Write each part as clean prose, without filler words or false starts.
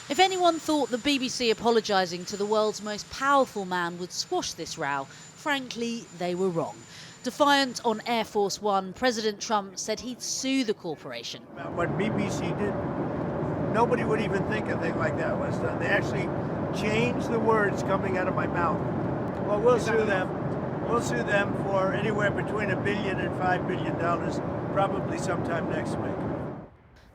If anyone thought the BBC apologising to the world's most powerful man would squash this row, frankly, they were wrong. Defiant on Air Force One, President Trump said he'd sue the corporation. What BBC did, nobody would even think a thing like that was done. They actually changed the words coming out of my mouth. Well, we'll sue them. We'll sue them for anywhere between $1 billion and $5 billion, probably sometime next week.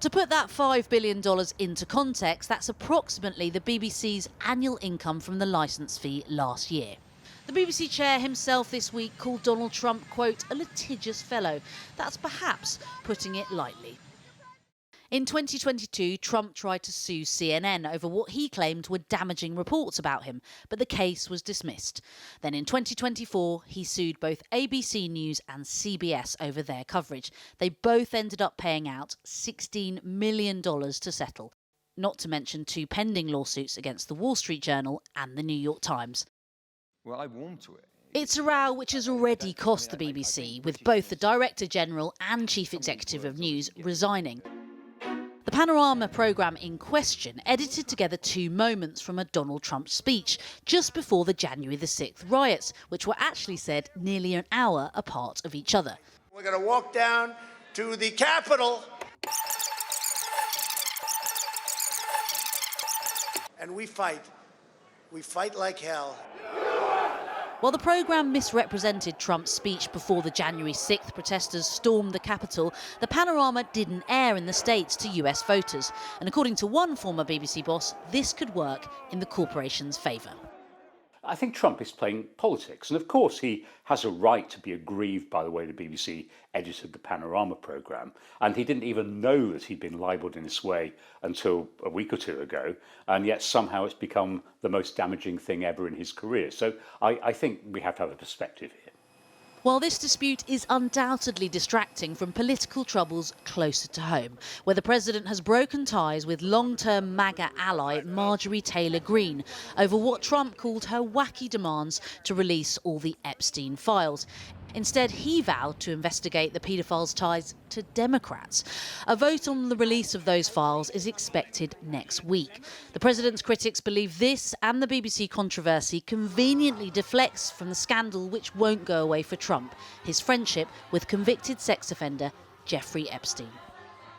To put that $5 billion into context, that's approximately the BBC's annual income from the licence fee last year. The BBC chair himself this week called Donald Trump, quote, a litigious fellow. That's perhaps putting it lightly. In 2022, Trump tried to sue CNN over what he claimed were damaging reports about him, but the case was dismissed. Then in 2024, he sued both ABC News and CBS over their coverage. They both ended up paying out $16 million to settle, not to mention 2 pending lawsuits against the Wall Street Journal and the New York Times. Well, I warmed to it. It's a row which has already cost the BBC, with both the Director General and Chief Executive of News resigning. The Panorama programme in question edited together 2 moments from a Donald Trump speech just before the January the 6th riots, which were actually said nearly an hour apart of each other. We're going to walk down to the Capitol, and we fight. We fight like hell. While the programme misrepresented Trump's speech before the January 6th protesters stormed the Capitol, the Panorama didn't air in the States to US voters. And according to one former BBC boss, this could work in the corporation's favour. I think Trump is playing politics, and of course he has a right to be aggrieved by the way the BBC edited the Panorama programme, and he didn't even know that he'd been libelled in this way until a week or 2 ago, and yet somehow it's become the most damaging thing ever in his career. So I think we have to have a perspective here. While this dispute is undoubtedly distracting from political troubles closer to home, where the president has broken ties with long-term MAGA ally Marjorie Taylor Greene over what Trump called her wacky demands to release all the Epstein files. Instead, he vowed to investigate the paedophile's ties to Democrats. A vote on the release of those files is expected next week. The president's critics believe this and the BBC controversy conveniently deflects from the scandal which won't go away for Trump, his friendship with convicted sex offender Jeffrey Epstein.